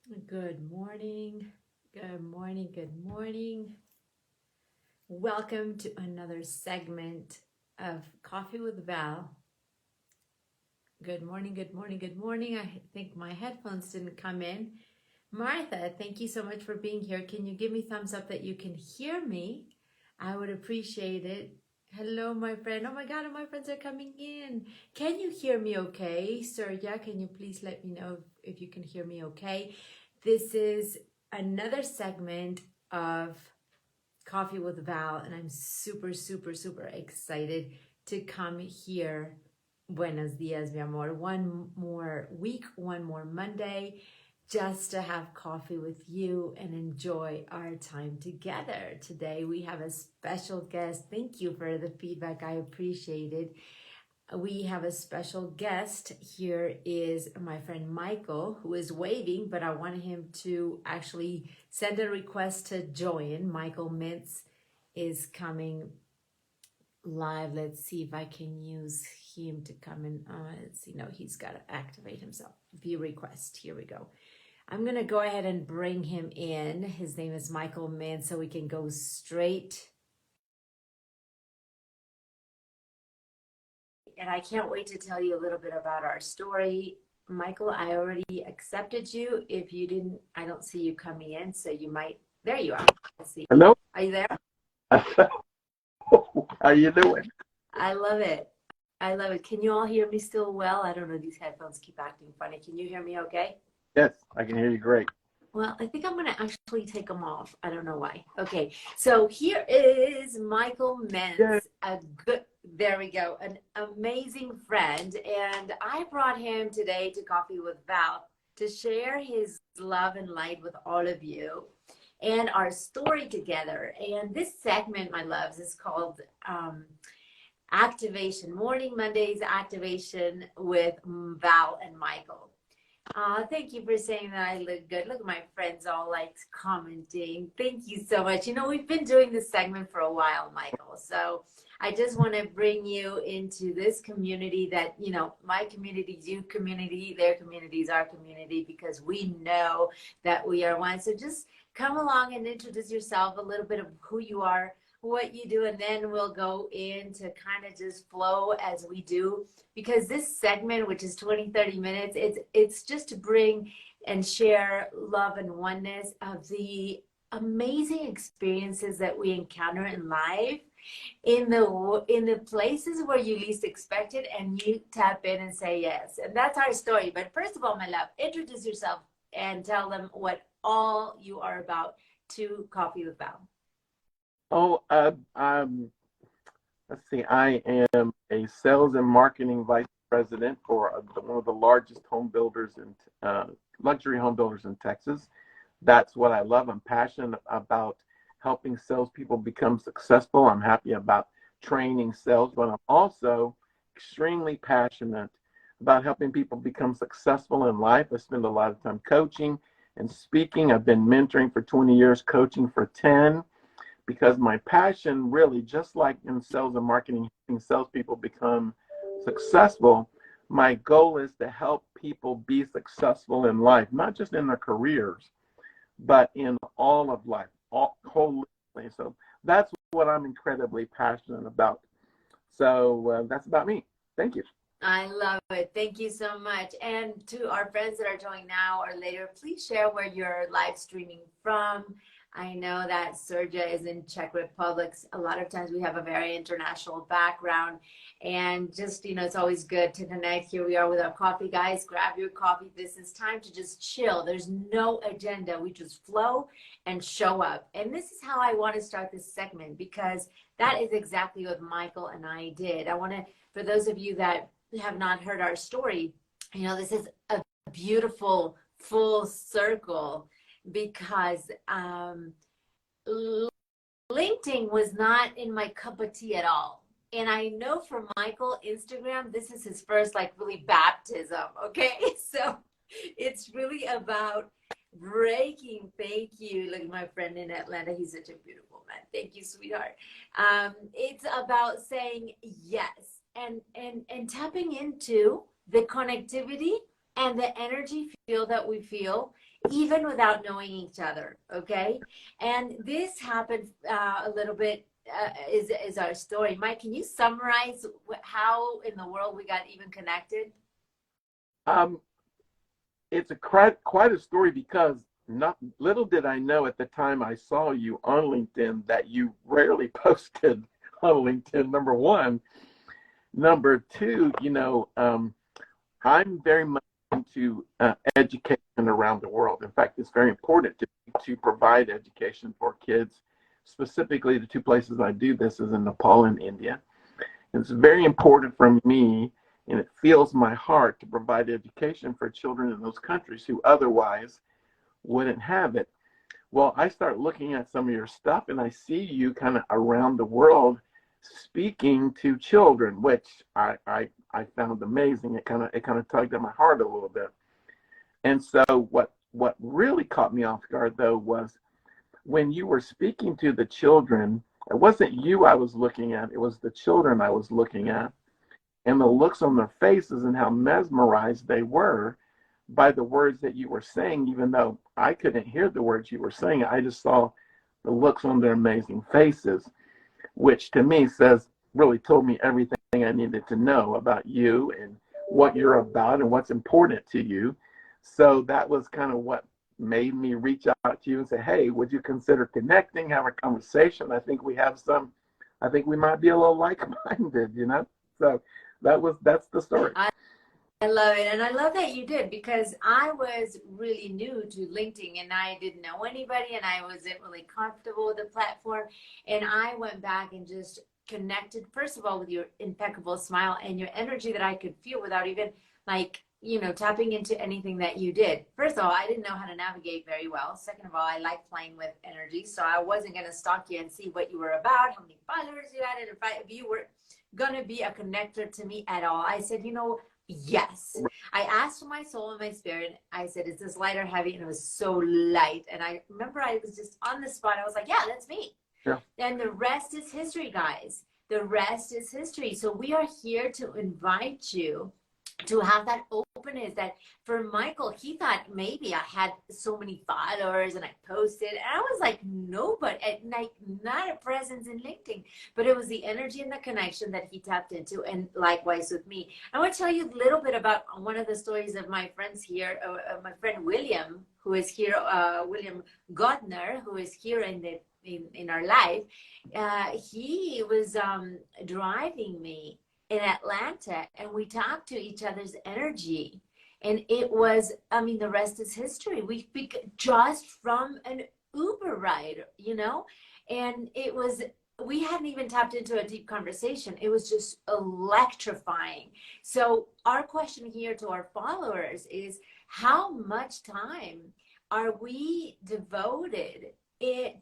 Good morning. Good morning. Good morning. Welcome to another segment of Coffee with Val. Good morning. Good morning. Good morning. I think my headphones didn't come in. Martha, thank you so much for being here. Can you give me thumbs up that you can hear me? I would appreciate it. Hello, my friend. Oh my God, my friends are coming in. Can you hear me okay? Surya, can you please let me know if you can hear me okay? This is another segment of Coffee with Val, and I'm super, super, super excited to come here. Buenos dias, mi amor. One more week, one more Monday, just to have coffee with you and enjoy our time together. Today, we have a special guest. Thank you for the feedback. I appreciate it. We have a special guest. Here is my friend Michael, who is waving, but I want him to actually send a request to join. Michael Mintz is coming live. Let's see if I can use him to come in. Let's see. No, he's got to activate himself. View request. Here we go. I'm going to go ahead and bring him in. His name is Michael Mintz, so we can go straight. And I can't wait to tell you a little bit about our story. Michael, I already accepted you. If you didn't, I don't see you coming in, so you might. There you are. Let's see. Hello. Are you there? How you doing? I love it. I love it. Can you all hear me still well? I don't know. These headphones keep acting funny. Can you hear me okay? Yes, I can hear you great. Well, I think I'm going to actually take them off. I don't know why. Okay. So here is Michael Yeah. Mentz, there we go, an amazing friend. And I brought him today to Coffee with Val to share his love and light with all of you and our story together. And this segment, my loves, is called Activation, Morning Mondays Activation with Val and Michael. Thank you for saying that I look good. Look at my friends all like commenting. Thank you so much. You know, we've been doing this segment for a while, Michael. So I just want to bring you into this community that, you know, my community, you community, their communities, our community, because we know that we are one. So just come along and introduce yourself, a little bit of who you are, what you do, and then we'll go into kind of just flow as we do, because this segment, which is 20-30 minutes, it's just to bring and share love and oneness of the amazing experiences that we encounter in life, in the places where you least expect it, and you tap in and say yes. And that's our story. But first of all, my love, introduce yourself and tell them what all you are about to Coffee with Val. Oh, let's see. I am a sales and marketing vice president for one of the largest home builders and luxury home builders in Texas. That's what I love. I'm passionate about helping salespeople become successful. I'm happy about training sales, but I'm also extremely passionate about helping people become successful in life. I spend a lot of time coaching and speaking. I've been mentoring for 20 years, coaching for 10, because my passion really, just like in sales and marketing, helping salespeople become successful, my goal is to help people be successful in life, not just in their careers, but in all of life, holistically. So that's what I'm incredibly passionate about. So that's about me. Thank you. I love it. Thank you so much. And to our friends that are joining now or later, please share where you're live streaming from. I know that Sergio is in Czech Republic. A lot of times we have a very international background, and just, you know, it's always good to connect. Here we are with our coffee, guys. Grab your coffee. This is time to just chill. There's no agenda. We just flow and show up. And this is how I want to start this segment, because that is exactly what Michael and I did. I want to, for those of you that have not heard our story, you know, this is a beautiful full circle, because LinkedIn was not in my cup of tea at all. And I know for Michael, Instagram, this is his first like really baptism. Okay. So it's really about breaking. Thank you. Look at my friend in Atlanta. He's such a beautiful man. Thank you, sweetheart. It's about saying yes and tapping into the connectivity and the energy field that we feel even without knowing each other. Okay. And this happened a little bit is our story. Mike, can you summarize how in the world we got even connected? Um, it's quite a story because not little did I know at the time I saw you on LinkedIn that you rarely posted on LinkedIn. Number one, number two, I'm very much into education around the world. In fact, it's very important to provide education for kids. Specifically, the two places I do this is in Nepal and India. And it's very important for me, and it fills my heart to provide education for children in those countries who otherwise wouldn't have it. Well, I start looking at some of your stuff, and I see you kind of around the world speaking to children, which I found amazing. It kind of tugged at my heart a little bit. And so what really caught me off guard though was when you were speaking to the children, it wasn't you I was looking at, it was the children I was looking at, and the looks on their faces and how mesmerized they were by the words that you were saying, even though I couldn't hear the words you were saying. I just saw the looks on their amazing faces, which to me really told me everything I needed to know about you and what you're about and what's important to you. So that was kind of what made me reach out to you and say, hey, would you consider connecting, have a conversation? I think we might be a little like-minded. So that's the story. I love it. And I love that you did, because I was really new to LinkedIn and I didn't know anybody and I wasn't really comfortable with the platform. And I went back and just connected, first of all, with your impeccable smile and your energy that I could feel without even tapping into anything that you did. First of all, I didn't know how to navigate very well. Second of all, I like playing with energy. So I wasn't going to stalk you and see what you were about, how many followers you had, and if you were going to be a connector to me at all. I said, yes. I asked for my soul and my spirit. I said, is this light or heavy? And it was so light. And I remember I was just on the spot. I was like, yeah, that's me. Yeah. And the rest is history, guys. The rest is history. So we are here to invite you to have that openness. That for Michael, he thought maybe I had so many followers and I posted, and I was like, no, but not a presence in LinkedIn. But it was the energy and the connection that he tapped into, and likewise with me. I want to tell you a little bit about one of the stories of my friends here. My friend William, who is here, William Godner, who is here in our life. He was driving me in Atlanta, and we talked to each other's energy, and it was, the rest is history. We speak just from an Uber ride, and we hadn't even tapped into a deep conversation. It was just electrifying. So our question here to our followers is, how much time are we devoted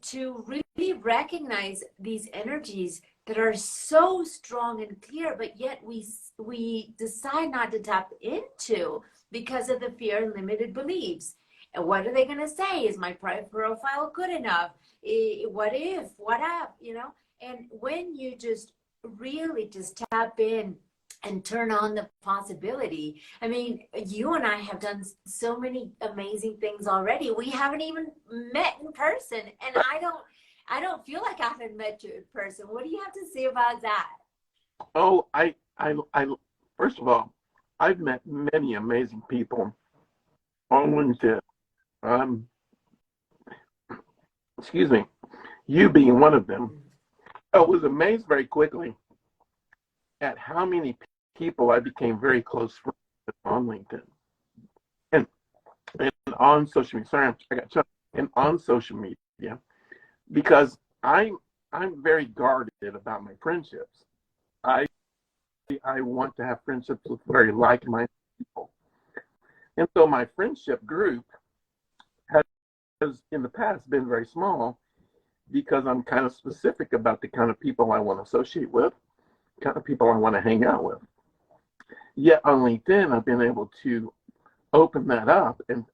to really recognize these energies that are so strong and clear, but yet we decide not to tap into because of the fear and limited beliefs? And what are they going to say? Is my profile good enough? What if? What up? And when you just really just tap in and turn on the possibility. You and I have done so many amazing things already. We haven't even met in person, and I don't feel like I haven't met you in person. What do you have to say about that? Oh, I first of all, I've met many amazing people on LinkedIn. Excuse me, you being one of them. I was amazed very quickly at how many people I became very close friends with on LinkedIn and on social media. Sorry, I got chucked. And on social media, because I'm very guarded about my friendships. I want to have friendships with very like-minded people, and so my friendship group has in the past been very small because I'm kind of specific about the kind of people I want to associate with, kind of people I want to hang out with. Yet on LinkedIn, I've been able to open that up and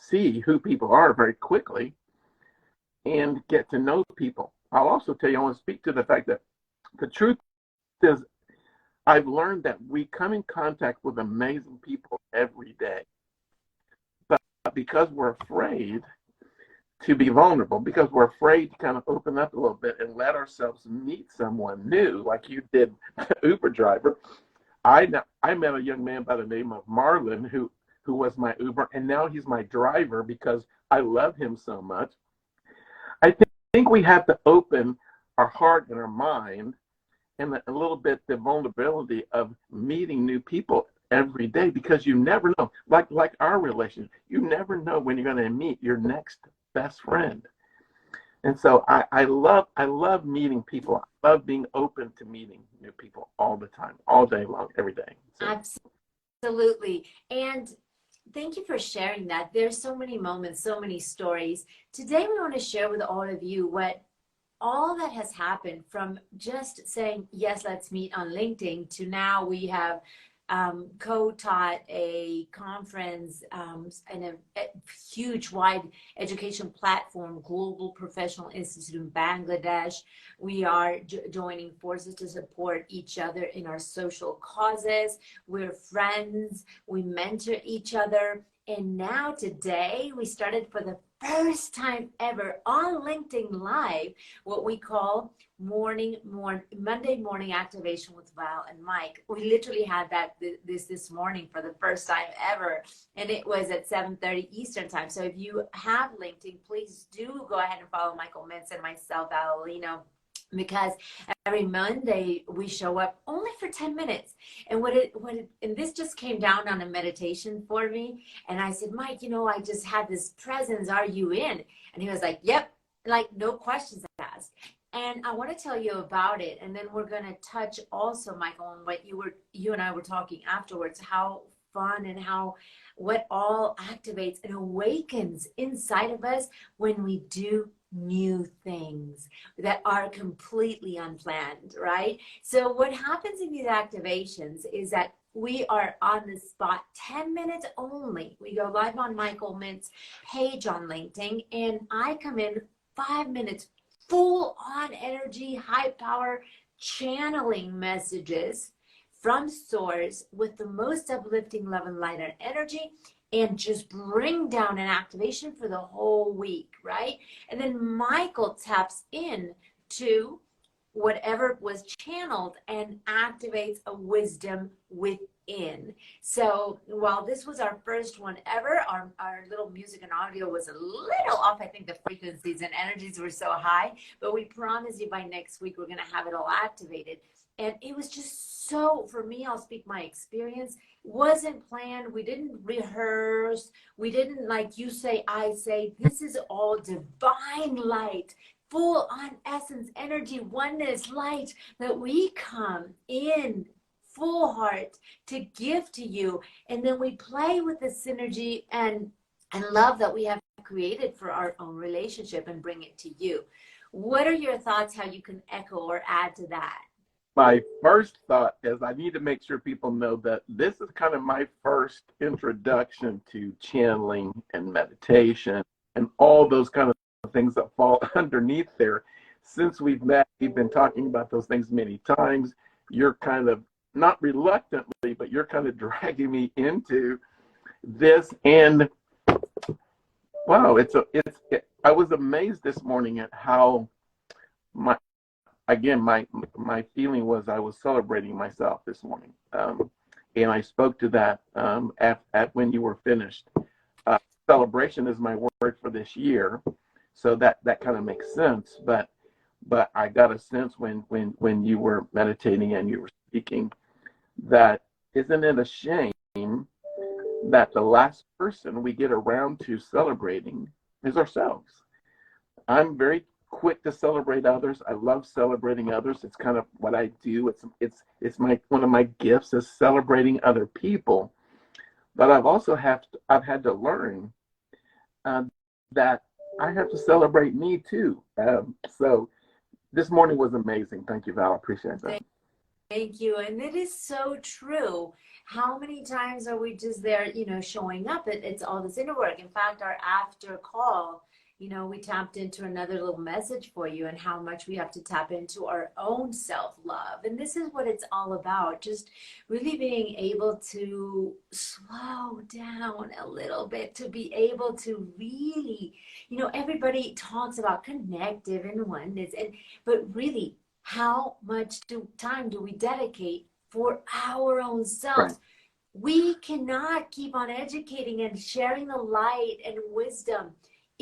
see who people are very quickly and get to know people. I'll also tell you, I want to speak to the fact that the truth is I've learned that we come in contact with amazing people every day. because we're afraid to be vulnerable, because we're afraid to kind of open up a little bit and let ourselves meet someone new, like you did, Uber driver. I met a young man by the name of Marlon who was my Uber, and now he's my driver because I love him so much. I think we have to open our heart and our mind and a little bit the vulnerability of meeting new people every day, because you never know. Like our relationship, you never know when you're going to meet your next best friend. And so I love meeting people. I love being open to meeting new people all the time, all day long, every day. So. Absolutely. And thank you for sharing that. There's so many moments, so many stories. Today we want to share with all of you what all that has happened from just saying, yes, let's meet on LinkedIn, to now we have co-taught a conference and a huge wide education platform, Global Professional Institute in Bangladesh. We are joining forces to support each other in our social causes. We're friends, we mentor each other. And now today we started for the first time ever on LinkedIn Live, what we call Monday morning activation with Val and Mike. We literally had that this morning for the first time ever, and it was at 7:30 Eastern time. So if you have LinkedIn, please do go ahead and follow Michael Mintz and myself, Val Alino, because every Monday we show up only for 10 minutes. And and this just came down on a meditation for me. And I said, Mike, I just had this presence. Are you in? And he was like, yep, like no questions asked. And I want to tell you about it. And then we're going to touch also, Michael, on what you and I were talking afterwards, how fun and what all activates and awakens inside of us when we do new things that are completely unplanned, right? So what happens in these activations is that we are on the spot 10 minutes only. We go live on Michael Mintz's page on LinkedIn, and I come in 5 minutes, full on energy, high power, channeling messages from source with the most uplifting love and light and energy, and just bring down an activation for the whole week, right? And then Michael taps in to whatever was channeled and activates a wisdom within. So while this was our first one ever, our little music and audio was a little off. I think the frequencies and energies were so high, but we promise you by next week, we're going to have it all activated. And it was just so, for me, I'll speak my experience, wasn't planned. We didn't rehearse. We didn't, like you say, I say, this is all divine light, full on essence, energy, oneness, light, that we come in full heart to give to you. And then we play with the synergy and love that we have created for our own relationship and bring it to you. What are your thoughts, how you can echo or add to that? My first thought is I need to make sure people know that this is kind of my first introduction to channeling and meditation and all those kind of things that fall underneath there. Since we've met, we've been talking about those things many times. You're kind of, not reluctantly, but you're kind of dragging me into this. And wow, I was amazed this morning at how my feeling was I was celebrating myself this morning, and I spoke to that at when you were finished. Celebration is my word for this year, so that kind of makes sense. But I got a sense when you were meditating and you were speaking that isn't it a shame that the last person we get around to celebrating is ourselves. I'm very quick to celebrate others. I love celebrating others. It's kind of what I do. It's one of my gifts is celebrating other people. But I've had to learn that I have to celebrate me too. So this morning was amazing. Thank you, Val. I appreciate that. Thank you. And it is so true. How many times are we just there, showing up? It's all this inner work. In fact, our after call, we tapped into another little message for you and how much we have to tap into our own self-love. And this is what it's all about, just really being able to slow down a little bit, to be able to really, everybody talks about connective and oneness, but really, how much time do we dedicate for our own selves? Right. We cannot keep on educating and sharing the light and wisdom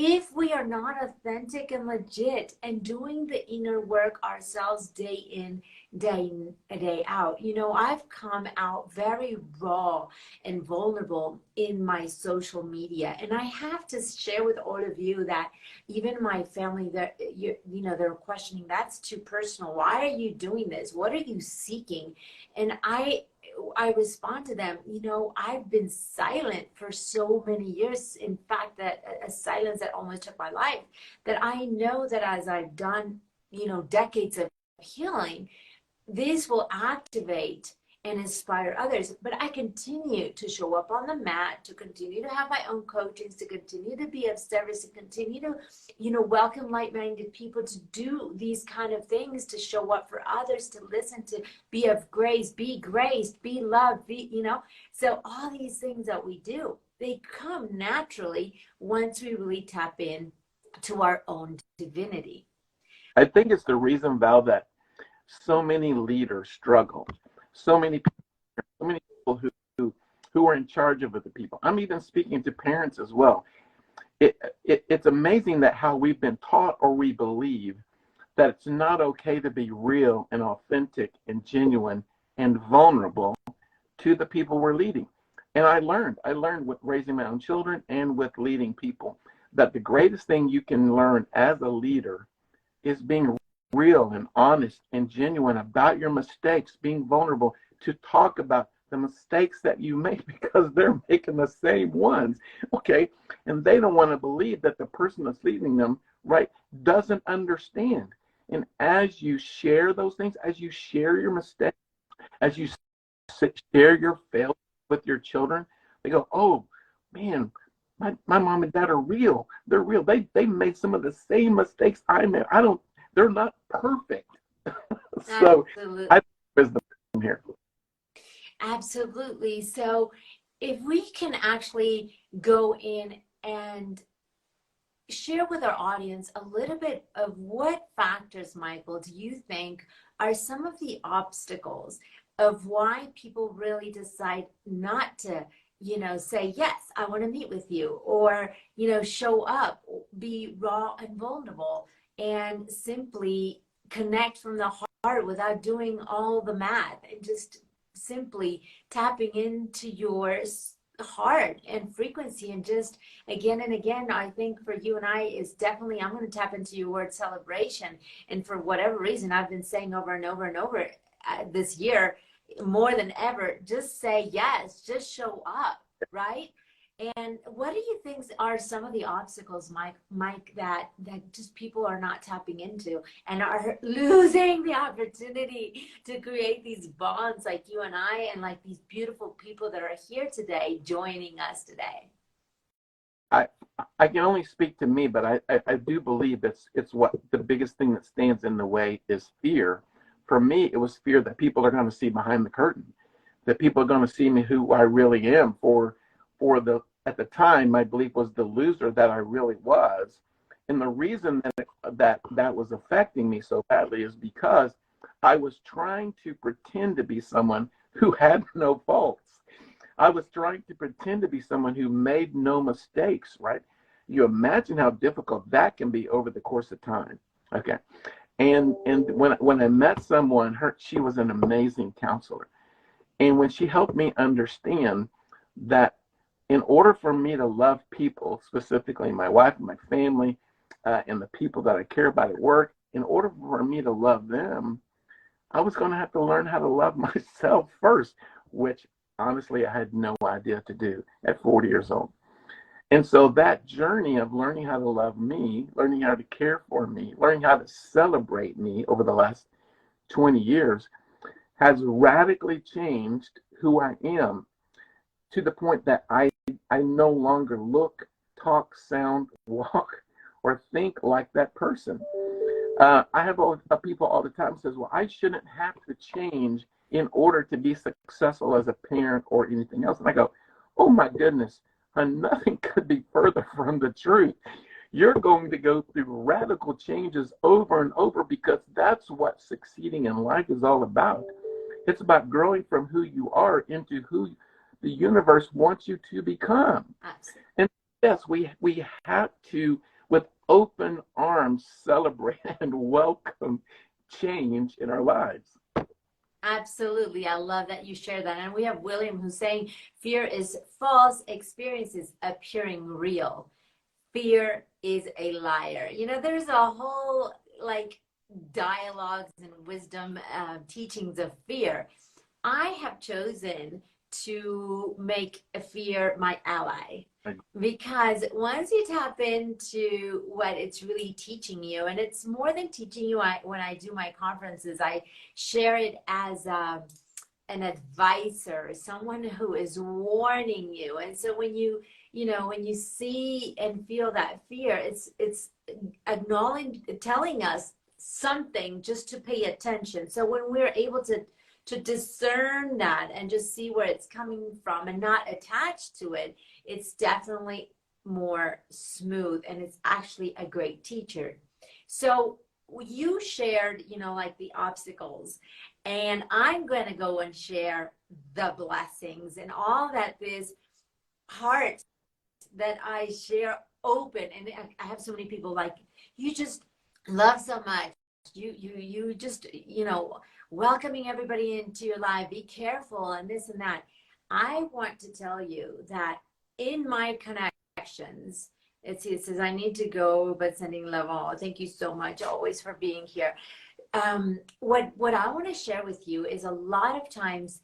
if we are not authentic and legit and doing the inner work ourselves day in, day out. I've come out very raw and vulnerable in my social media. And I have to share with all of you that even my family, they're questioning, that's too personal. Why are you doing this? What are you seeking? And I respond to them, I've been silent for so many years. In fact, that a silence that almost took my life, that I know that as I've done, decades of healing, this will activate and inspire others. But I continue to show up on the mat, to continue to have my own coachings, to continue to be of service, to continue to, welcome like-minded people, to do these kind of things, to show up for others, to listen, to be of grace, be graced, be loved, So all these things that we do, they come naturally once we really tap in to our own divinity. I think it's the reason, Val, that so many leaders struggle. So many people who are in charge of other people. I'm even speaking to parents as well. It's amazing that how we've been taught, or we believe that it's not okay to be real and authentic and genuine and vulnerable to the people we're leading. And I learned with raising my own children and with leading people, that the greatest thing you can learn as a leader is being real and honest and genuine about your mistakes, being vulnerable to talk about the mistakes that you make, because they're making the same ones, okay? And they don't want to believe that the person that's leading them, right, doesn't understand. And as you share those things, as you share your mistakes, as you share your failures with your children, they go, oh, man, my mom and dad are real. They're real. They made some of the same mistakes I made. They're not perfect. So Absolutely. I think there's the problem here. Absolutely. So if we can actually go in and share with our audience a little bit of what factors, Michael, do you think are some of the obstacles of why people really decide not to, say, yes, I want to meet with you, or, show up, be raw and vulnerable, and simply connect from the heart without doing all the math, and just simply tapping into your heart and frequency, and just again and again. I think for you and I is definitely, I'm going to tap into your word celebration. And for whatever reason, I've been saying over and over and over this year, more than ever, just say yes, just show up, right? And what do you think are some of the obstacles, Mike, that just people are not tapping into and are losing the opportunity to create these bonds like you and I, and like these beautiful people that are here today joining us today? I can only speak to me, but I do believe it's what the biggest thing that stands in the way is fear. For me, it was fear that people are going to see behind the curtain, that people are going to see me who I really am for the, at the time, my belief was the loser that I really was. And the reason that was affecting me so badly is because I was trying to pretend to be someone who had no faults. I was trying to pretend to be someone who made no mistakes, right? You imagine how difficult that can be over the course of time. Okay. And when I met someone, she was an amazing counselor. And when she helped me understand that in order for me to love people, specifically my wife and my family, and the people that I care about at work, in order for me to love them, I was going to have to learn how to love myself first, which honestly I had no idea to do at 40 years old. And so that journey of learning how to love me, learning how to care for me, learning how to celebrate me over the last 20 years has radically changed who I am, to the point that I no longer look, talk, sound, walk, or think like that person. I have people all the time says, well, I shouldn't have to change in order to be successful as a parent or anything else. And I go, oh my goodness, nothing could be further from the truth. You're going to go through radical changes over and over because that's what succeeding in life is all about. It's about growing from who you are into who the universe wants you to become. Absolutely. And yes, we have to, with open arms, celebrate and welcome change in our lives. Absolutely. I love that you share that. And we have William who's saying fear is false experiences appearing real. Fear is a liar. You know, there's a whole like dialogues and wisdom teachings of fear. I have chosen to make a fear my ally, because once you tap into what it's really teaching you, and it's more than teaching you, when I do my conferences, I share it as an advisor, someone who is warning you. And so when you see and feel that fear, it's acknowledging, telling us something just to pay attention. So when we're able to discern that and just see where it's coming from and not attach to it, it's definitely more smooth, and it's actually a great teacher. So you shared, like the obstacles, and I'm going to go and share the blessings and all that this heart that I share open. And I have so many people like, you just love so much. You just, welcoming everybody into your life, be careful and this and that. I want to tell you that in my connections, it says I need to go, but sending love all. Thank you so much always for being here. What I want to share with you is a lot of times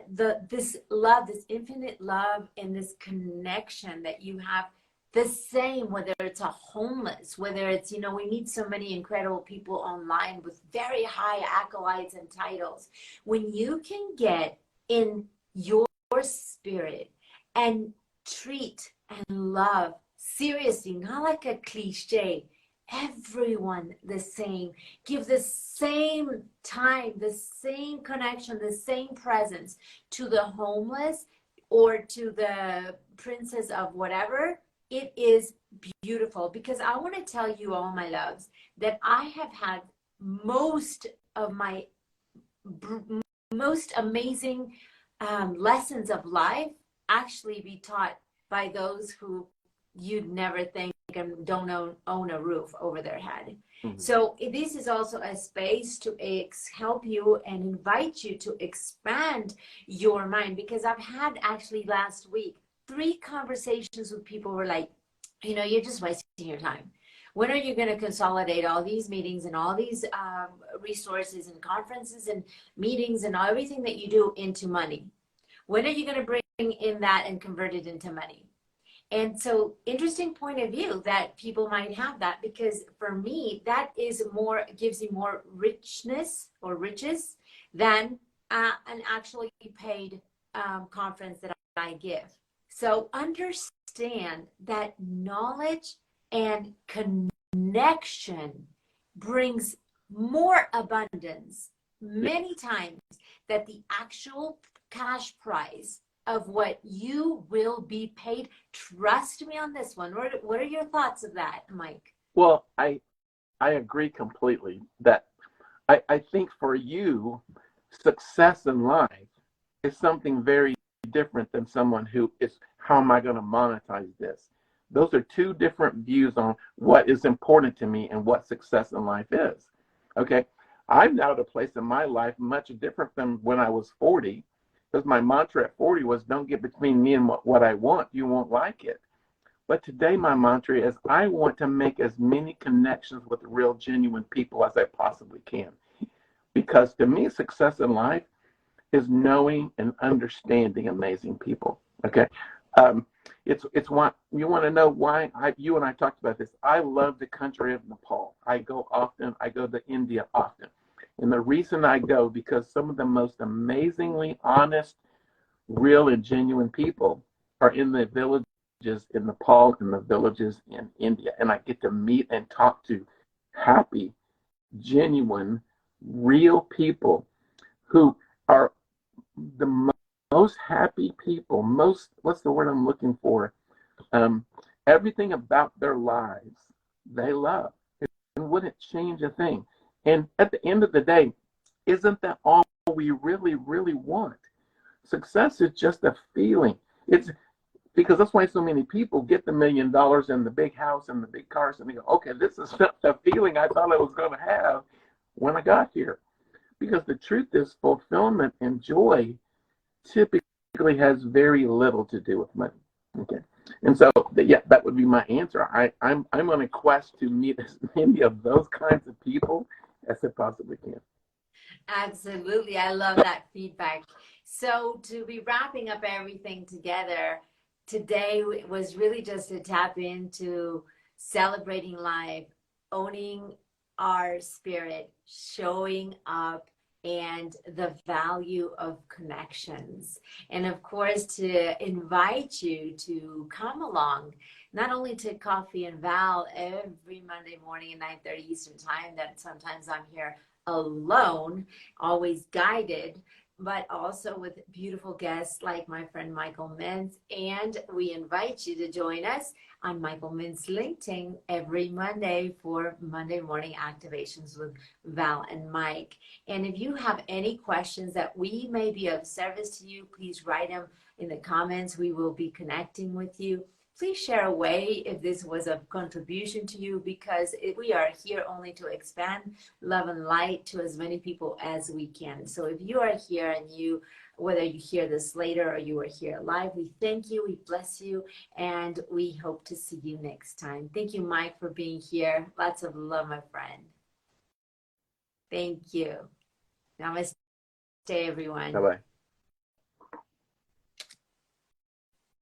this love, this infinite love, and this connection that you have, the same, whether it's a homeless, whether it's, we meet so many incredible people online with very high accolades and titles. When you can get in your spirit and treat and love seriously, not like a cliche, everyone the same, give the same time, the same connection, the same presence to the homeless or to the princess of whatever, it is beautiful. Because I want to tell you, all my loves, that I have had most of my most amazing lessons of life actually be taught by those who you'd never think and don't own a roof over their head. Mm-hmm. So this is also a space to help you and invite you to expand your mind, because I've had actually last week 3 conversations with people who were like, you're just wasting your time. When are you going to consolidate all these meetings and all these resources and conferences and meetings and everything that you do into money? When are you going to bring in that and convert it into money? And so, interesting point of view that people might have that, because for me, that is more, gives you more richness or riches than an actually paid conference that I give. So understand that knowledge and connection brings more abundance many times that the actual cash prize of what you will be paid. Trust me on this one. What are your thoughts of that, Mike? Well, I agree completely that I think for you, success in life is something very different than someone who is, how am I going to monetize this? Those are 2 different views on what is important to me and what success in life is. Okay. I'm now at a place in my life much different than when I was 40, because my mantra at 40 was, don't get between me and what I want. You won't like it. But today my mantra is, I want to make as many connections with real, genuine people as I possibly can. Because to me, success in life is knowing and understanding amazing people. Okay. It's why you want to know why you and I talked about this. I love the country of Nepal. I go often. I go to India often. And the reason I go, because some of the most amazingly honest, real and genuine people are in the villages in Nepal and the villages in India, and I get to meet and talk to happy, genuine, real people who are the most happy people, most, what's the word I'm looking for? Um, Everything about their lives they love and wouldn't change a thing. And at the end of the day, isn't that all we really, really want? Success is just a feeling. It's because that's why so many people get the $1 million and the big house and the big cars, and they go, okay, this is not the feeling I thought I was going to have when I got here. Because the truth is, fulfillment and joy typically has very little to do with money. Okay. And so, yeah, that would be my answer. I'm on a quest to meet as many of those kinds of people as I possibly can. Absolutely. I love that feedback. So, to be wrapping up everything together, today was really just to tap into celebrating life, owning our spirit, showing up, and the value of connections. And of course, to invite you to come along, not only to Coffee and Val every Monday morning at 9:30 Eastern Time, that sometimes I'm here alone, always guided, but also with beautiful guests like my friend Michael Mintz. And we invite you to join us on Michael Mintz LinkedIn every Monday for Monday morning activations with Val and Mike. And if you have any questions that we may be of service to you, please write them in the comments. We will be connecting with you. Please share away if this was of contribution to you, because we are here only to expand love and light to as many people as we can. So if you are here and whether you hear this later or you are here live, we thank you, we bless you, and we hope to see you next time. Thank you, Mike, for being here. Lots of love, my friend. Thank you. Namaste, everyone. Bye bye.